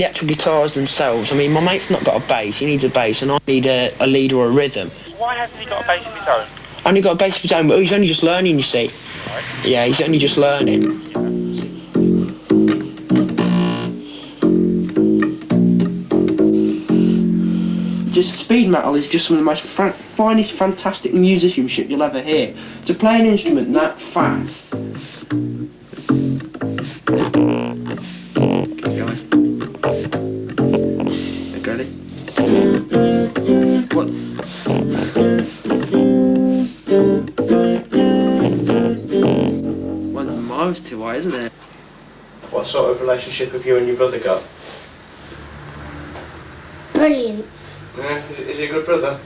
the actual guitars themselves. I mean, my mate's not got a bass, he needs a bass, and I need a lead or a rhythm. Why hasn't he got a bass of his own? Only got a bass of his own, but he's only just learning, you see. Right. Yeah, he's only just learning. Just speed metal is just some of the most finest, fantastic musicianship you'll ever hear. To play an instrument that fast. What? Well, the miles too high, isn't it? What sort of relationship have you and your brother got? Brilliant. Yeah, is he a good brother?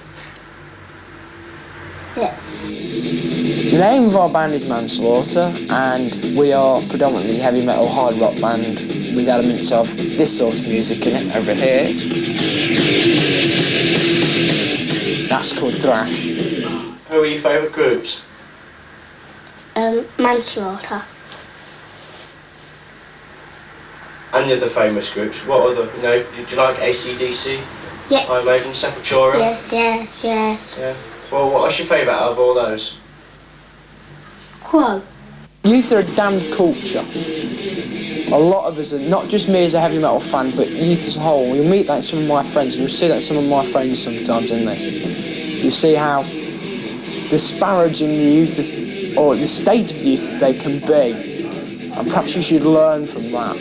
Yeah. The name of our band is Manslaughter, and we are predominantly heavy metal hard rock band with elements of this sort of music in it over here. That's called thrash. Who are your favourite groups? Manslaughter. And the other famous groups. What other, do you like AC/DC? Yeah. Iron Maiden, Sepultura? Yes. Yeah. Well, what's your favourite out of all those? Crow. Youth are a damned culture. A lot of us, are, not just me as a heavy metal fan, but youth as a whole. You'll meet that in some of my friends, and you'll see that in some of my friends sometimes in this. You see how disparaging the youth, or the state of youth that they can be, and perhaps you should learn from that.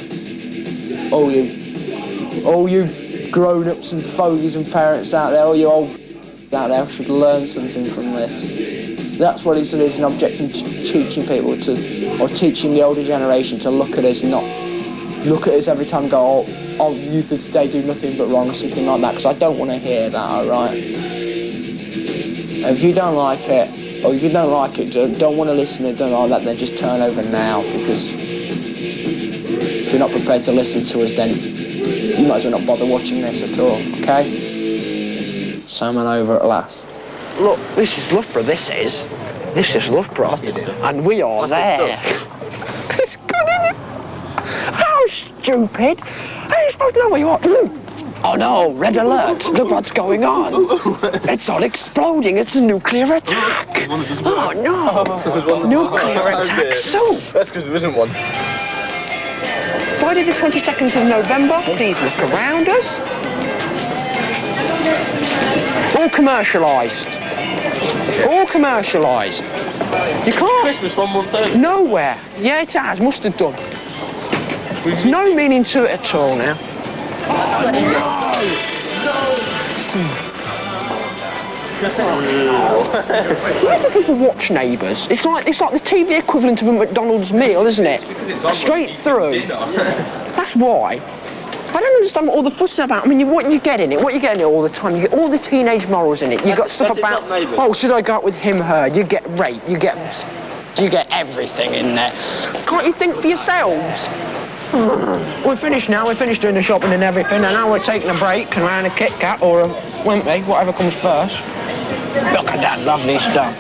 All you grown-ups and fogies and parents out there, all you old out there should learn something from this. That's what it is, an object in teaching people to, or teaching the older generation to look at us and not look at us every time and go, oh, youth of today do nothing but wrong or something like that, because I don't want to hear that, alright? If you don't like it, or if you don't like it, don't want to listen to it, don't like that, then just turn over now, because if you're not prepared to listen to us, then you might as well not bother watching this at all, okay? Salmon over at last. Look, this is Loughborough, this is. This is Loughborough. And we are there. It's good, isn't it? How stupid! How are you supposed to know where you are? Oh no, red alert. Look what's going on. It's all exploding. It's a nuclear attack. Oh no. Nuclear attack soup. That's because there isn't one. Friday the 22nd of November, please look around us. All commercialised. All commercialised. You can't... Christmas 1 month early. Nowhere. Yeah, it has. Must have done. There's no meaning to it at all now. Oh, Why do people watch Neighbours? It's like the TV equivalent of a McDonald's meal, isn't it? Straight through. That's why. I don't understand what all the fuss is about. I mean, what you get in it? What you get in it all the time? You get all the teenage morals in it. You got stuff about, oh, should I go out with him, her? You get rape. You get everything in there. Can't you think for yourselves? We're finished now. We're finished doing the shopping and everything, and now we're taking a break and we're having a Kit Kat or a Wimpy, whatever comes first. Look at that lovely stuff.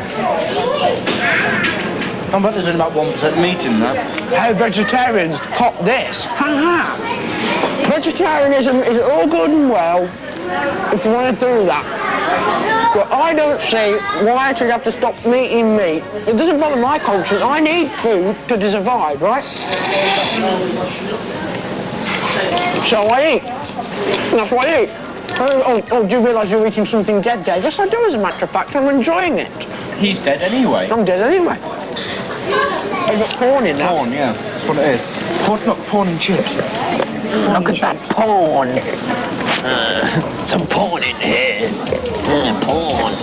I bet there's about 1% meat in that. Hey, vegetarians, cop this. Ha ha. Vegetarianism is all good and well if you want to do that. But I don't see why I should have to stop eating meat. It doesn't bother my conscience. I need food to survive, right? So I eat. That's what I eat. Oh, do you realise you're eating something dead there? Yes, I do, as a matter of fact. I'm enjoying it. He's dead anyway. I'm dead anyway. They've got porn in there. Porn, yeah. That's what it is. Porn, not porn and chips. Look at that porn. Some porn in here. Porn.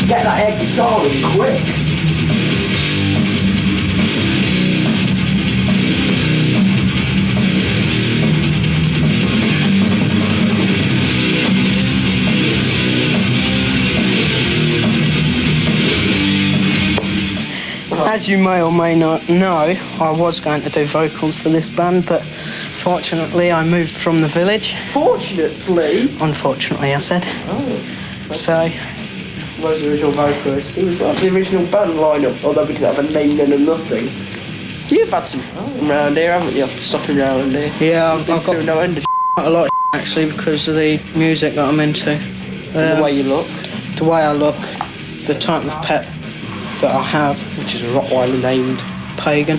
Get that air guitar in quick. As you may or may not know, I was going to do vocals for this band, but fortunately I moved from the village. Fortunately? Unfortunately, I said. Oh. So... Where's the original vocalist? He was part of the original band lineup, although we didn't have a name, none and nothing. You've had some around here, haven't you? Stopping around here. Yeah, I've Been got through no end of quite a lot of actually because of the music that I'm into. the way you look. The way I look, the type of pet that I have, Which is a Rottweiler named. Pagan.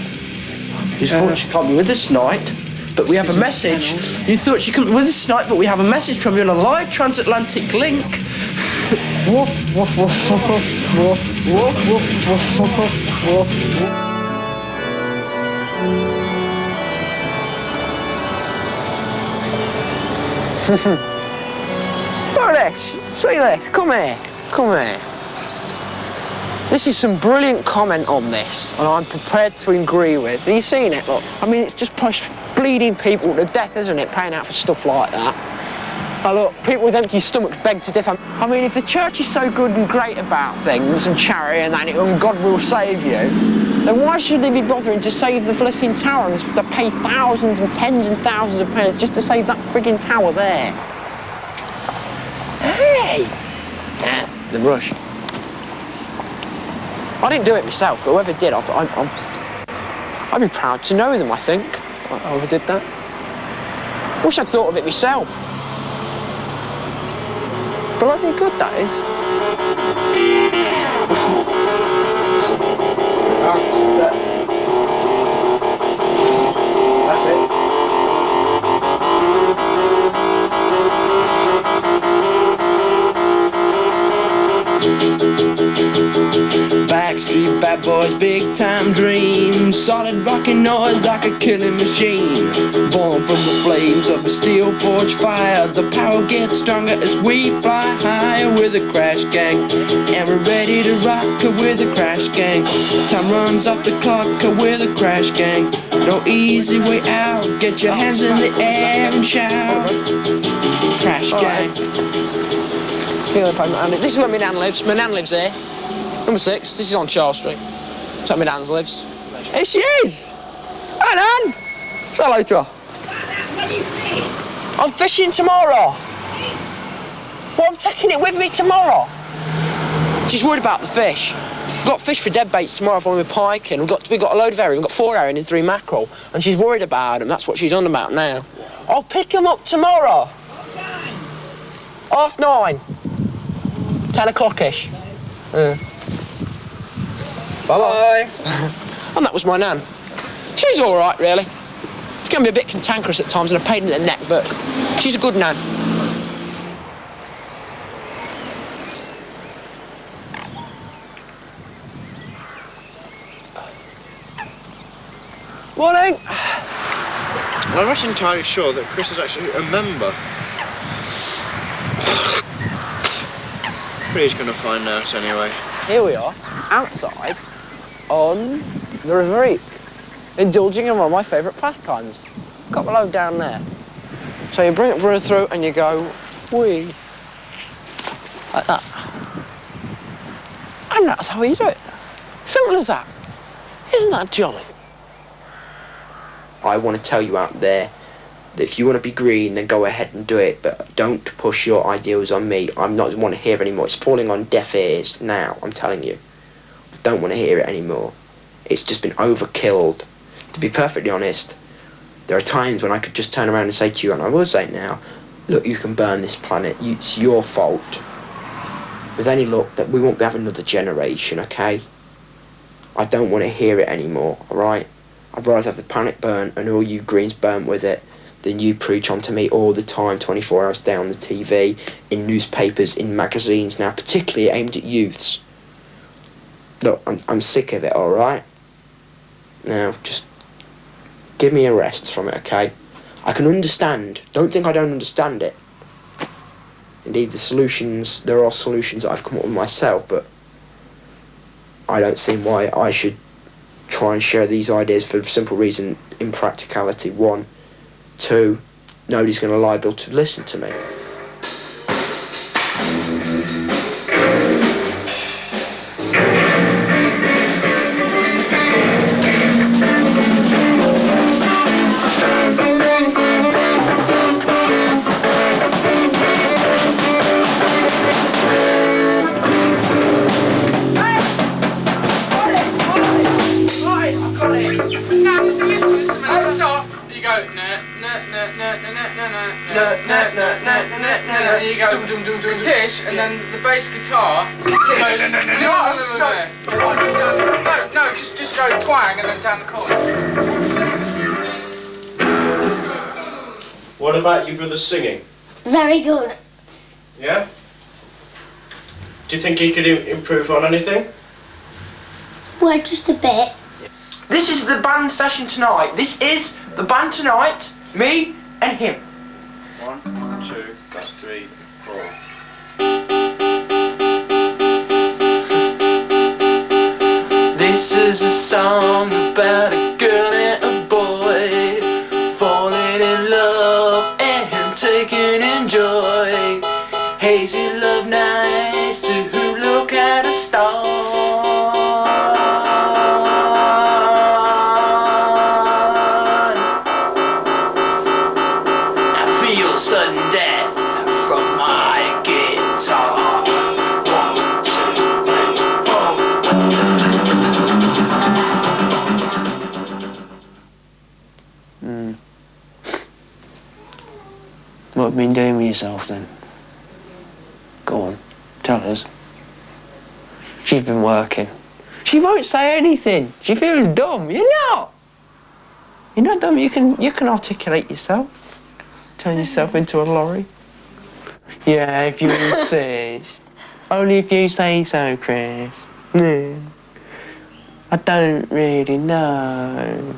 You thought she can't be with us tonight, but we have a message. You thought she couldn't be with us tonight, but we have a message from you on a live transatlantic link. Woof, woof, woof, woof, woof, woof, woof, woof, woof, woof. Look at this. See this. Come here. Come here. This is some brilliant comment on this, and I'm prepared to agree with. Have you seen it? Look, I mean, it's just pushed bleeding people to death, isn't it? Paying out for stuff like that. Now look, people with empty stomachs beg to differ. I mean, if the church is so good and great about things and charity and that, and God will save you, then why should they be bothering to save the flipping tower and to pay thousands and tens and thousands of pounds just to save that frigging tower there? Hey! Yeah, the rush. I didn't do it myself, but whoever did, I'd be proud to know them, I think. Whoever did that. Wish I'd thought of it myself. Bloody good, that is. That's it. Backstreet bad boys, big time dreams, solid rocking noise like a killing machine. Born from the flames of a steel forge fire, the power gets stronger as we fly higher with a crash gang. And we're ready to rock with a crash gang. Time runs off the clock with a crash gang. No easy way out, get your hands in the air and shout. Crash gang. This is where my nan lives. My nan lives here. Number 6. This is on Charles Street. That's where my nan lives. Here she is! Hi, Nan! Say hello to her. I'm fishing tomorrow. But I'm taking it with me tomorrow. She's worried about the fish. We've got fish for dead baits tomorrow for when we're piking. We've got a load of herring. We've got 4 herring and 3 mackerel. And she's worried about them. That's what she's on about now. I'll pick them up tomorrow. 9:30. 10 o'clock-ish. Bye-bye. And that was my nan. She's all right, really. She can be a bit cantankerous at times and a pain in the neck, but she's a good nan. Morning. I'm not entirely sure that Chris is actually a member. But he's going to find out anyway. Here we are, outside on the River Eek, indulging in one of my favourite pastimes. Got the load down there. So you bring it through and you go, whee, like that. And that's how you do it. Simple as that. Isn't that jolly? I want to tell you out there that if you want to be green, then go ahead and do it, but don't push your ideals on me. I'm not want to hear anymore. It's falling on deaf ears now, I'm telling you. I don't want to hear it anymore. It's just been overkilled. To be perfectly honest, there are times when I could just turn around and say to you, and I will say it now, look, you can burn this planet. It's your fault. With any luck, that we won't be having another generation, okay? I don't want to hear it anymore, alright? I'd rather have the planet burnt and all you Greens burnt with it than you preach onto me all the time, 24 hours a day on the TV, in newspapers, in magazines now, particularly aimed at youths. Look, I'm sick of it, alright? Now, just give me a rest from it, okay? I can understand. Don't think I don't understand it. Indeed, there are solutions that I've come up with myself, but I don't see why I should try and share these ideas for the simple reason, impracticality, 1. 2, nobody's going to liable to listen to me. I've got it! you go Tish, and then the bass guitar. Tish. No, just go twang and then down the chord. What about you brothers singing? Very good. Yeah? Do you think he could improve on anything? Well, just a bit. This is the band session tonight. This is the band tonight. Me and him. 1, 2, 3, 4. This is a song about a girl and a boy falling in love and taking in joy. Hazy love nights to look at a star. I feel sudden death from my guitar. 1, 2, 3, 4. What have you been doing with yourself then? Go on, tell us. She's been working. She won't say anything. She feels dumb. You're not. You're not dumb. You can articulate yourself. Turn yourself into a lorry. Yeah, if you insist. Only if you say so, Chris. I don't really know.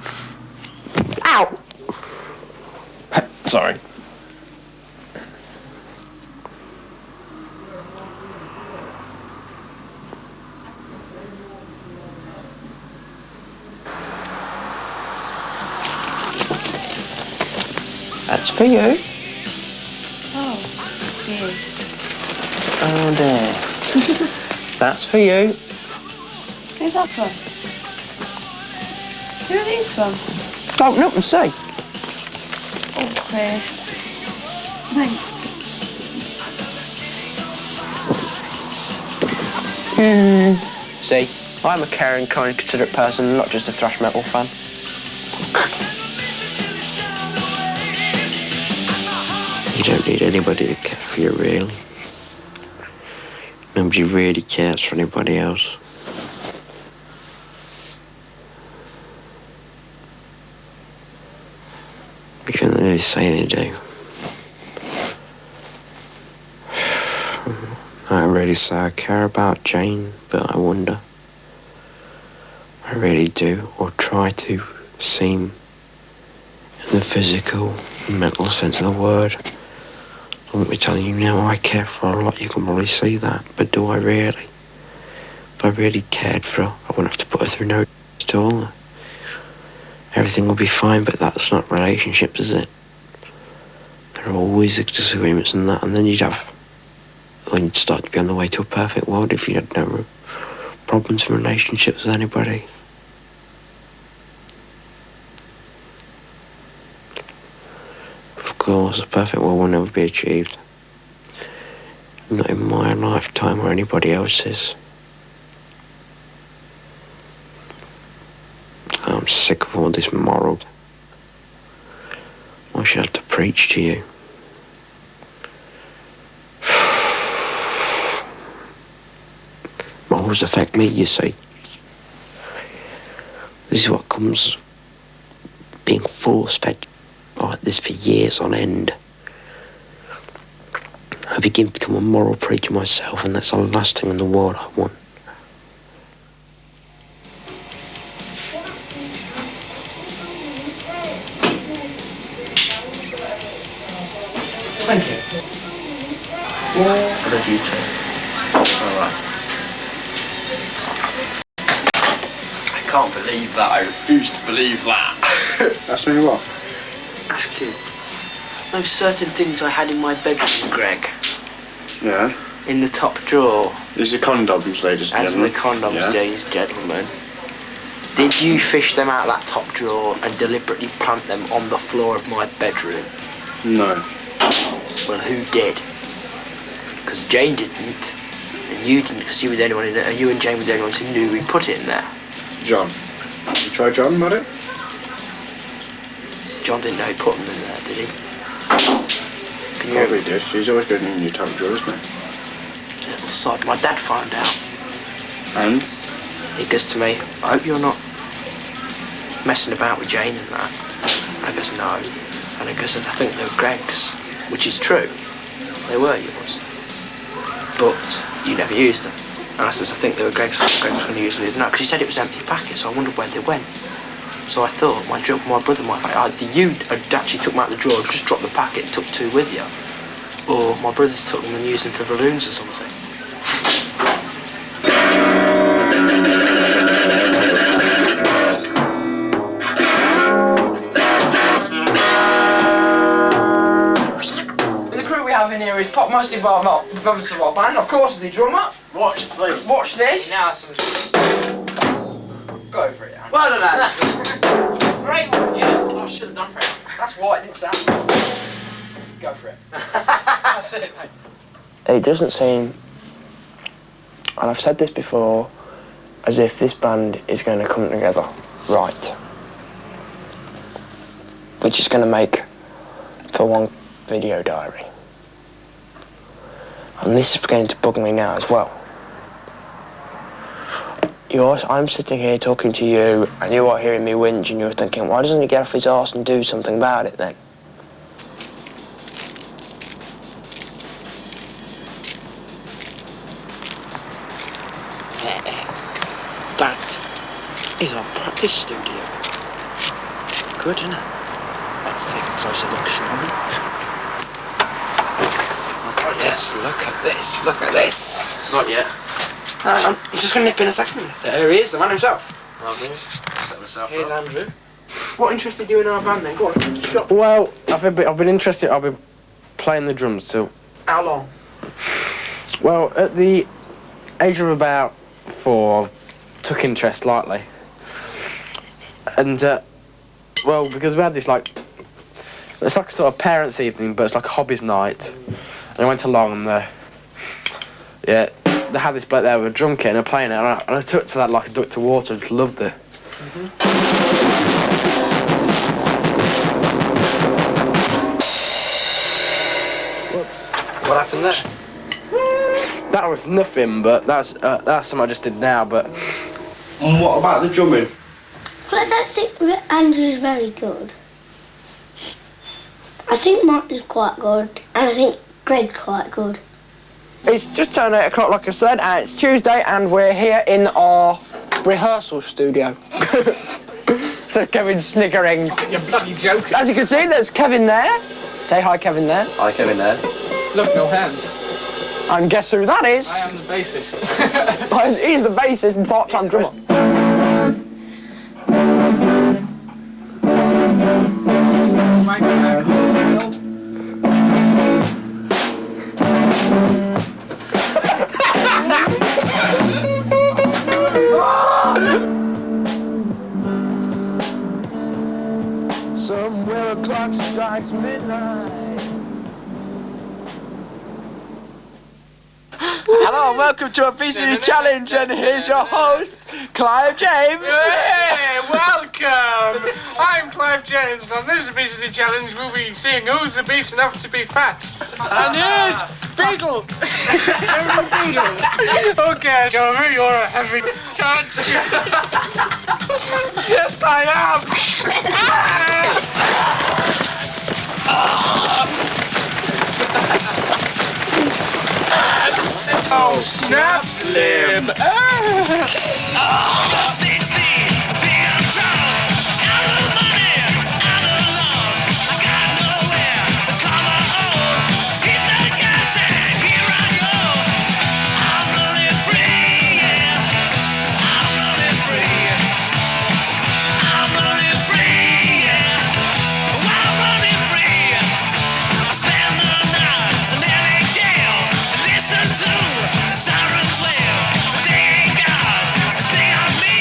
Ow! Sorry. That's for you. Oh, yeah. Oh dear. That's for you. Who's that from? Who are these from? Open up and see. Oh, Chris. Thanks. See, I'm a caring, kind, considerate person, not just a thrash metal fan. You don't need anybody to care for you, really. Nobody really cares for anybody else. Even though they say they do. I really say I care about Jane, but I wonder. I really do, or try to seem in the physical and mental sense of the word. I won't be telling you now I care for her a lot, you can probably see that, but do I really? If I really cared for her, I wouldn't have to put her through no at all. Everything will be fine, but that's not relationships, is it? There are always disagreements and that, and then you'd start to be on the way to a perfect world if you had no problems in relationships with anybody. Of course, a perfect world will never be achieved. Not in my lifetime or anybody else's. I'm sick of all this moral. I should have to preach to you. Morals affect me, you see. This is what comes being force-fed like this for years on end. I begin to become a moral preacher myself, and that's the last thing in the world I want. Thank you. What have you two? All right. I can't believe that. I refuse to believe that. Ask me what? Ask you. Those certain things I had in my bedroom, Greg. Yeah? In the top drawer. These are condoms, ladies and As gentlemen. the condoms, Yeah? ladies and gentlemen. Did you fish them out of that top drawer and deliberately plant them on the floor of my bedroom? No. Well, who did? Because Jane didn't, and you didn't because you were the only one in there, and you and Jane were the only ones who knew we put it in there. John. You try John about it? John didn't know he put them in there, did he? Yeah, we did. She's always been in your top drawers, mate. Little sod. My dad found out. And? He goes to me, I hope you're not messing about with Jane and that. I goes, no. And he goes, I think they were Greg's, which is true. They were yours. But you never used them. And I says, I think they were Greg's. Greg was going to use them the other night. Because he said it was empty packet, so I wondered where they went. So I thought, my brother might think, either you had actually took them out of the drawer, just dropped the packet and took 2 with you, or my brothers took them and used them for balloons or something. The crew we have in here is pop mostly by members of our band, of course the drummer. Watch this. Watch this. Now some... Go for it, Andy. Well done, Andy. Great one. Yeah. Oh, I should have done for it. That's why it didn't sound. Go for it. That's it, mate. It doesn't seem, and I've said this before, as if this band is going to come together right. Which is going to make for one video diary. And this is beginning to bug me now as well. I'm sitting here talking to you, and you are hearing me whinge, and you're thinking, why doesn't he get off his arse and do something about it then? That is our practice studio. Good, isn't it? Let's take a closer look, shall we? Look at this, look at this, look at this. Not yet. I'm just going to nip in a second. There he is, the man himself. Set myself Here's up. Andrew. What interested you in our band then? Go on, shop. Well, I've been interested. I've been playing the drums too. How long? Well, at the age of about 4, I took interest slightly. And, well, because we had this, like, it's like a sort of parents' evening, but it's like a hobbies night. And I went along and, yeah, they had this bloke there with a drum kit and they're playing it, and I took to that like a duck to water and loved it. Whoops. What happened there? That was nothing, but that's something I just did now, but... And what about the drumming? Well, I don't think that Andrew's very good. I think Martin's quite good, and I think Greg's quite good. It's just turned 8 o'clock, like I said, and it's Tuesday, and we're here in our rehearsal studio. So Kevin's sniggering. I think you're bloody joking. As you can see, there's Kevin there. Say hi, Kevin there. Hi, Kevin there. Look, no hands. And guess who that is? I am the bassist. He's the bassist and part-time drummer. Somewhere a clock strikes midnight. Hello and welcome to Obesity Challenge, and here's your host, Clive James. Hey, welcome! I'm Clive James, and on this obesity challenge we'll be seeing who's obese enough to be fat. And here's Beetle! Beetle! Okay, Jover, you're a heavy judge. Yes, I am! Oh, snap slim! Sirens wail, they ain't got a thing on me.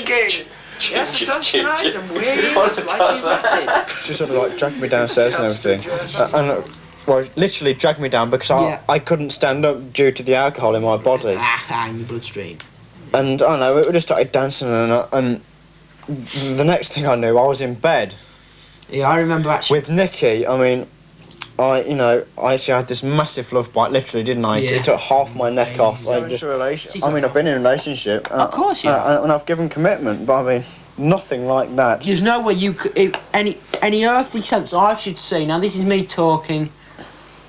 thinking, yes, it does tonight, and we're slightly battered. She sort of like dragged me downstairs and everything. Well, literally dragged me down because I couldn't stand up due to the alcohol in my body. In the bloodstream. And I don't know, we just started dancing and the next thing I knew, I was in bed. Yeah, I remember actually. With Nikki, I mean, I actually had this massive love bite, literally, didn't I? Yeah. It took half my neck off. I've been in a relationship. Of course you have. And I've given commitment, but I mean, nothing like that. There's no way you could, any earthly sense I should see, now this is me talking,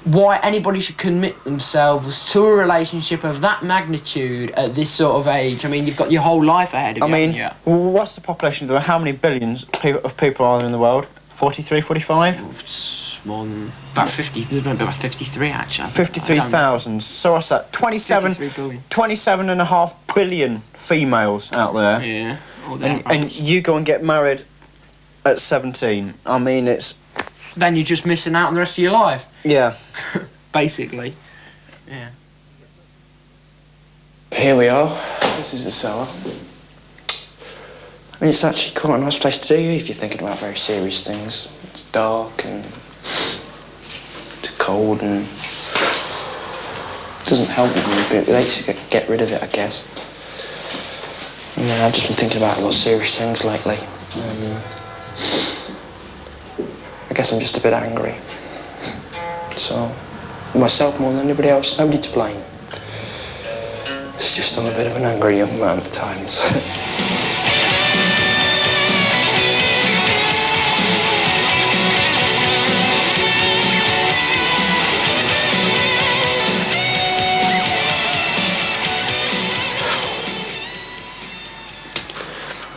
why anybody should commit themselves to a relationship of that magnitude at this sort of age. I mean, you've got your whole life ahead of you. I mean, haven't you? what's the population? How many billions of people are there in the world? 43, 45? It's more than about 50, there's about 53 actually. 53,000. So what's that? 27 and a half billion females out there. Yeah. And you go and get married at 17. I mean, it's... Then you're just missing out on the rest of your life. Yeah. Basically. Yeah. Here we are. This is the cellar. I mean, it's actually quite a nice place to do if you're thinking about very serious things. It's dark and it's cold and it doesn't help me, but it lets you get rid of it, I guess. Yeah, I've just been thinking about a lot of serious things lately. I guess I'm just a bit angry. So, myself more than anybody else, nobody to blame. It's just I'm a bit of an angry young man at times.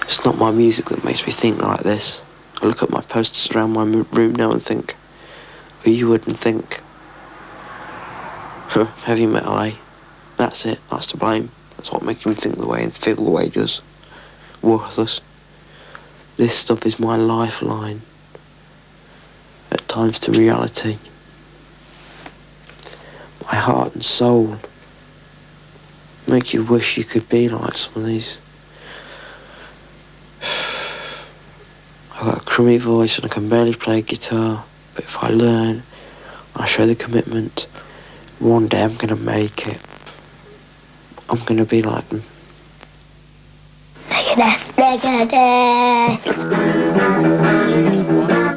It's not my music that makes me think like this. I look at my posters around my room now and think, or you wouldn't think, heavy metal, eh? That's it, that's to blame. That's what makes me think the way and feel the way it does. Worthless. This stuff is my lifeline. At times to reality. My heart and soul. Make you wish you could be like some of these. I've got a crummy voice and I can barely play guitar, but if I learn, I show the commitment, one day I'm gonna make it. I'm gonna be like them. Megadeth.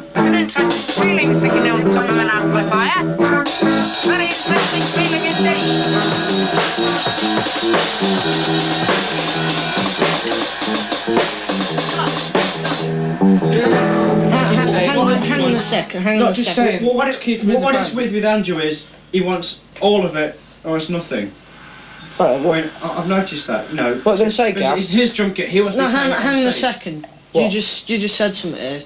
It's an interesting feeling sitting on top of an amplifier. Very interesting feeling Hang on a second. What it's with Andrew is he wants all of it or it's nothing. Right, I've noticed that. You know. What was I going to say, Gav? It's his drum kit. He wants. No, hang on a second. What? You just said something here.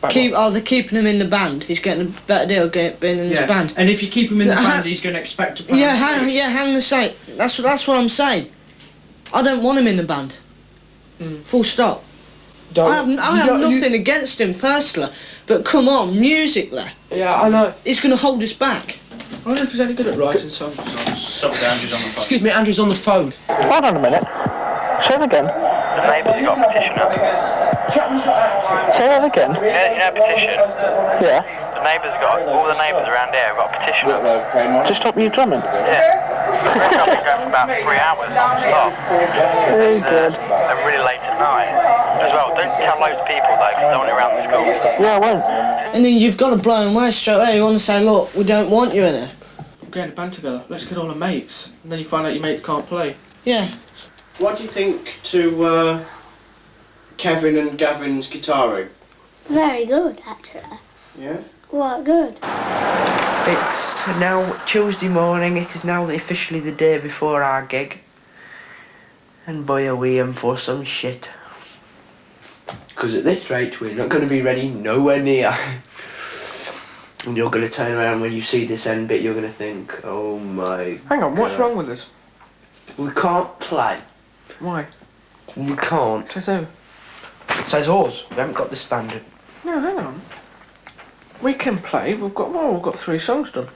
They're keeping him in the band. He's getting a better deal being in this band. And if you keep him in the band, he's going to expect to play. Hang on a sec. That's what I'm saying. I don't want him in the band. Full stop. I have nothing against him personally, but come on, musically. Yeah, I know. He's going to hold us back. I don't know if he's any good at writing songs. Stop it, Andrew's on the phone. Excuse me, Andrew's on the phone. Hold on a minute. Say that again. The neighbours have got a petition up. Say that again. You know petition? Yeah. The neighbours all the neighbours around here have got a petition up. To stop you drumming? Yeah. I've been going for about 3 hours non-stop. Very good. And really late at night. As well, don't tell loads of people though, because they're only around the school. Yeah, I won't. And then you've got to blow him away straight away. You want to say, look, we don't want you in it. We're getting a band together. Let's get all the mates. And then you find out your mates can't play. Yeah. What do you think to Kevin and Gavin's guitaring? Very good, actually. Yeah? What good? It's now Tuesday morning. It is now officially the day before our gig. And boy, are we in for some shit. Because at this rate, we're not going to be ready nowhere near. And you're going to turn around when you see this end bit, you're going to think, oh my Hang on, what's God. wrong with us? We can't play. Why? We can't. Says who? Says ours. We haven't got the standard. No, hang on. We can play. We've got 3 songs done.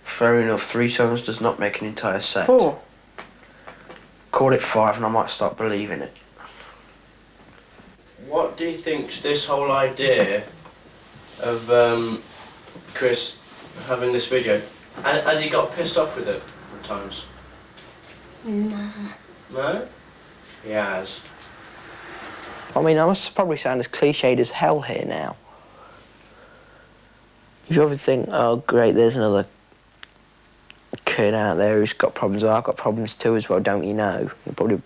Fair enough, 3 songs does not make an entire set. 4. Call it 5 and I might start believing it. What do you think to this whole idea of Chris having this video? Has he got pissed off with it at times? Nah. No? He has. I mean, I must probably sound as cliched as hell here now. You probably think, oh great, there's another kid out there who's got problems. I've got problems too as well, don't you know?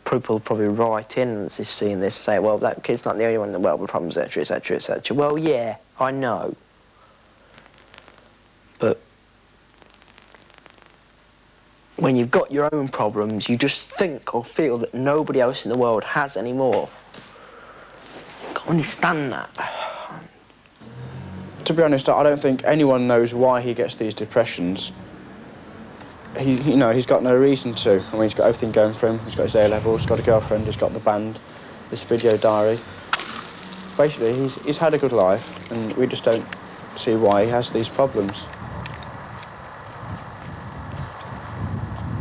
People probably write in and seeing this and say, well, that kid's not the only one in the world with problems, etc, etc, etc. Well, yeah, I know. But when you've got your own problems, you just think or feel that nobody else in the world has any more. I can't understand that. To be honest, I don't think anyone knows why he gets these depressions. He's got no reason to. I mean, he's got everything going for him. He's got his A-levels, he's got a girlfriend, he's got the band, this video diary. Basically, he's had a good life, and we just don't see why he has these problems.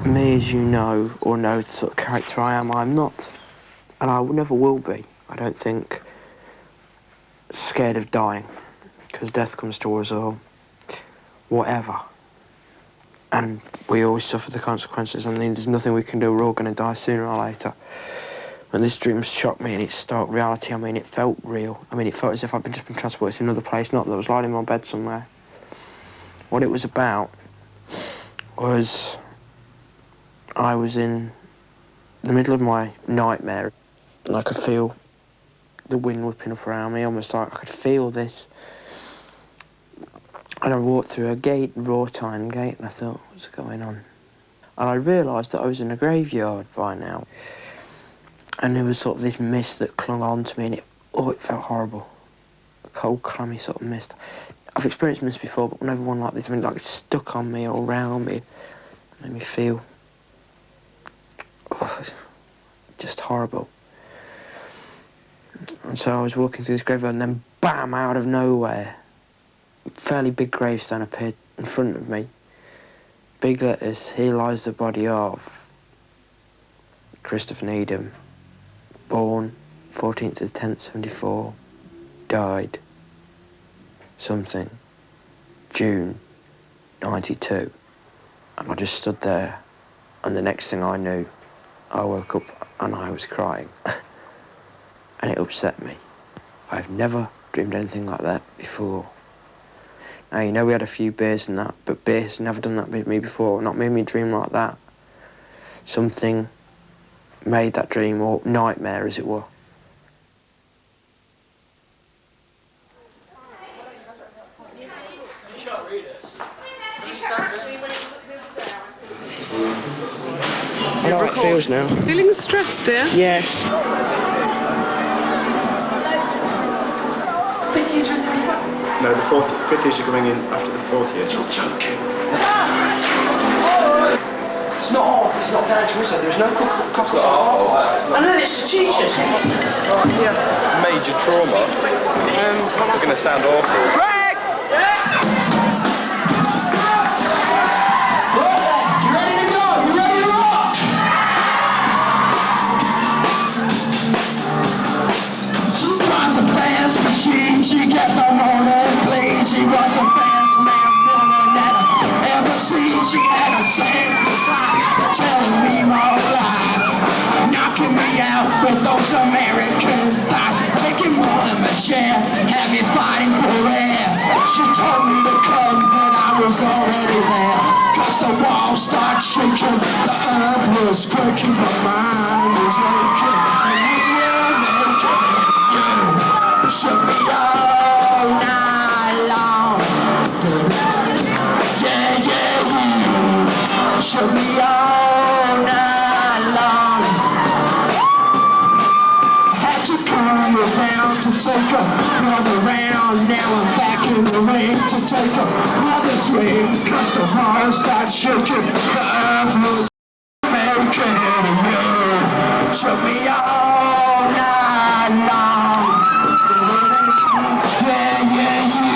Me, as you know, or know the sort of character I am, I'm not. And I never will be. I don't think scared of dying, because death comes to us all. Whatever. And we always suffer the consequences. I mean, there's nothing we can do. We're all going to die sooner or later. When this dream shocked me in its stark reality, I mean, it felt real. I mean, it felt as if I'd just been transported to another place, not that I was lying in my bed somewhere. What it was about was I was in the middle of my nightmare, and I could feel the wind whipping up around me, almost like I could feel this. And I walked through a gate, wrought iron gate, and I thought, what's going on? And I realised that I was in a graveyard by now. And there was sort of this mist that clung on to me, and it felt horrible. A cold, clammy sort of mist. I've experienced mist before, but never one like this. I mean, like it stuck on me or around me. It made me feel just horrible. And so I was walking through this graveyard, and then bam, out of nowhere, a fairly big gravestone appeared in front of me. Big letters, here lies the body of Christopher Needham, born 14th of the 10th, 74, died something, June 92. And I just stood there, and the next thing I knew, I woke up and I was crying. And it upset me. I've never dreamed anything like that before. Now, you know, we had a few beers and that, but beer has never done that with me before, not made me dream like that. Something made that dream, or nightmare as it were. I know how it feels now. Feeling stressed, dear? Yes. No, the fifth years are coming in after the fourth year. You're joking. It's not hard, it's not dangerous, there's no cost of I know, it's the teachers. Major trauma. We're going to sound awful. Greg! You ready to go? You ready to rock? She drives a fast machine, she gets no more than clean. She runs a fast man woman that I've ever seen. She had a sample sign telling me more lies, knocking me out with those American thighs, taking more than my share, had me fighting for air. She told me to come, but I was already there. Cause the walls start shaking, the earth was quaking, my mind was aching, and we were making you shook me all night long. Yeah, yeah, you shook me all night long. Had to calm her down to take another round. Now I'm back in the ring to take another swing. Cause the heart starts shaking, the earth was making you shook me all night long. Yeah, yeah, you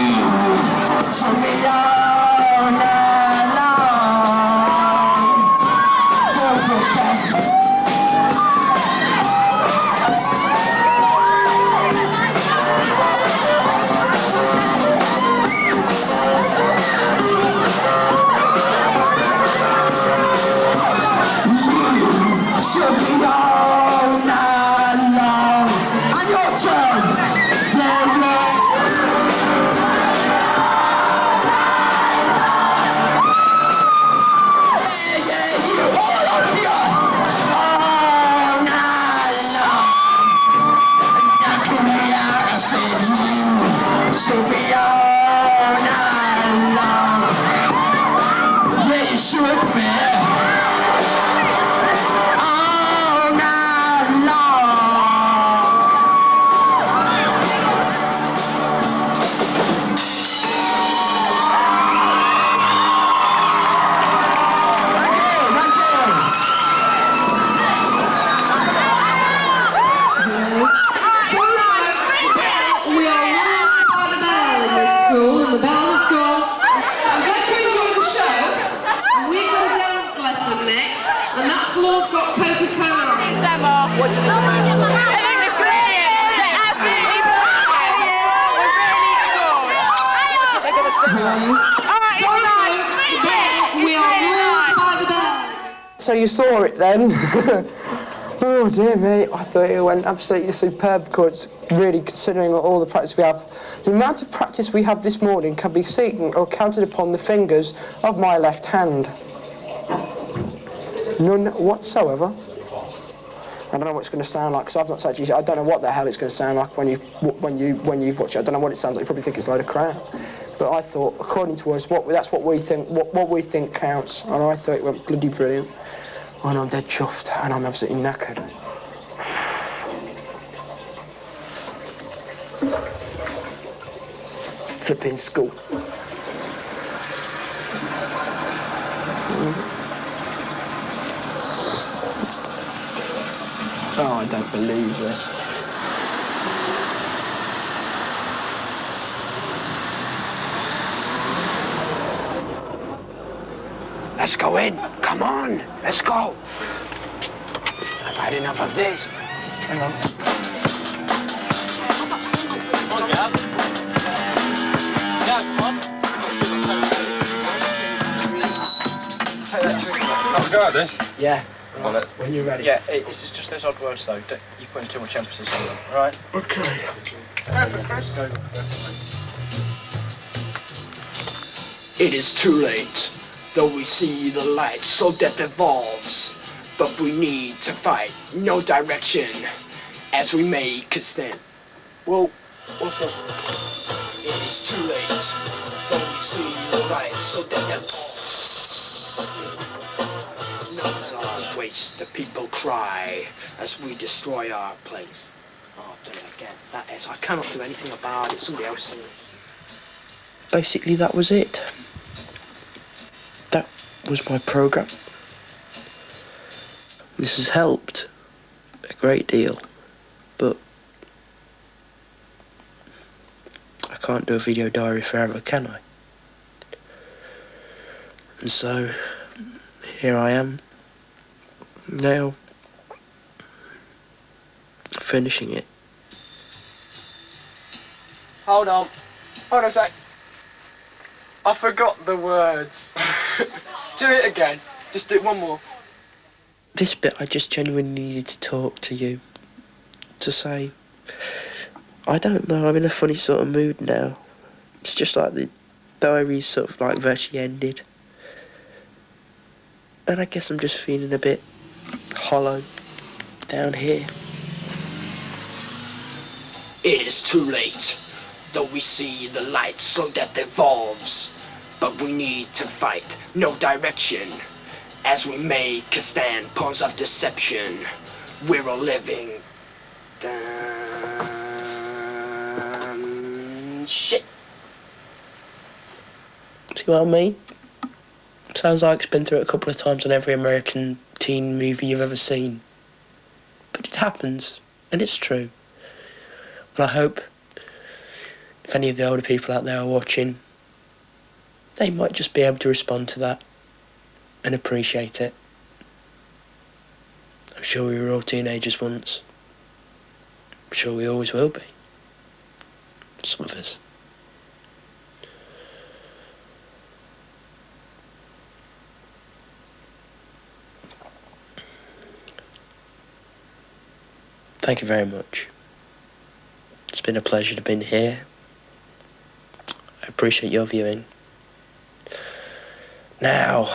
shook me all night long. There's a death. She'll be all night long. Yeah, you should be all night long. We are running by the bell in this school, and the bell has gone. I'm glad you enjoyed the show. And we've got a dance lesson next, and that floor's got Coca-Cola on it. What do you think? I think they're brilliant. They're absolutely brilliant. We're really good. They're going to sing that. We are ruled by the bell. So you saw it then? Oh dear me, I thought it went absolutely superb, because really considering all the practice we have, the amount of practice we have this morning can be seen or counted upon the fingers of my left hand. None whatsoever. I don't know what it's going to sound like, because I've not actually, I don't know what the hell it's going to sound like when you've watched it. I don't know what it sounds like. You probably think it's a load of crap. But I thought, according to us, that's what we think, what we think counts, and I thought it went bloody brilliant. And I'm dead chuffed, and I'm absolutely knackered. Flipping school. Oh, I don't believe this. Let's go in. Come on. Let's go. I've had enough of this. Hang on. Come on, Gav. Gav, come on. Take that trick. Have a go at this. Yeah. Come on, let's. When you're ready. Yeah, it's just those odd words though. You're putting too much emphasis on them, alright? Okay. It is too late, though we see the light, so death evolves. But we need to fight, no direction, as we make a stand. Well, what's up? It is too late, though we see the light, so death evolves. Numbers our waste, the people cry, as we destroy our place. Oh, I've done it again. That is, I cannot do anything about it. Somebody else sing it. Basically, that was it. That was my programme. This has helped a great deal, but I can't do a video diary forever, can I? And so, here I am, now, finishing it. Hold on a sec. I forgot the words. Do it again. Just do it one more. This bit I just genuinely needed to talk to you. To say, I don't know, I'm in a funny sort of mood now. It's just like the diary's sort of like virtually ended. And I guess I'm just feeling a bit hollow down here. It is too late, though we see the light, so death evolves. But we need to fight, no direction, as we make a stand, pawns of deception. We're all living. Shit. See what I mean? Sounds like it's been through it a couple of times on every American teen movie you've ever seen. But it happens, and it's true. And I hope if any of the older people out there are watching, they might just be able to respond to that and appreciate it. I'm sure we were all teenagers once. I'm sure we always will be. Some of us. Thank you very much. been a pleasure to be here. I appreciate your viewing. Now,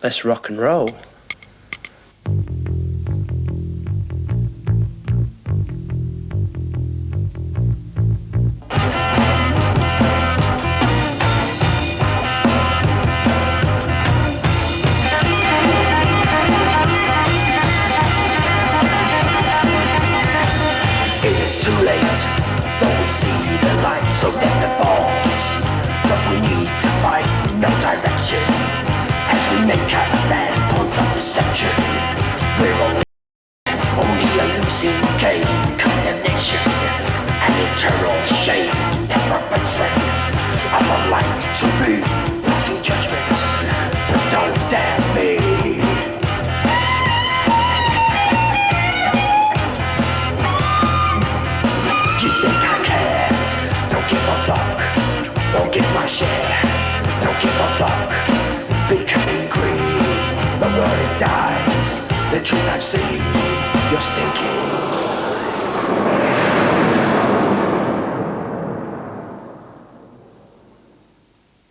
let's rock and roll. It is too late, though we see the light so that the balls. But we need to find no direction as we make our stand point of deception. We're only a losing game, condemnation, and eternal shame, deprivation of a life to be passing judgment. But don't damn me. Don't give my share, don't give a fuck. Becoming green, the word dies. The truth I've seen, you're stinking.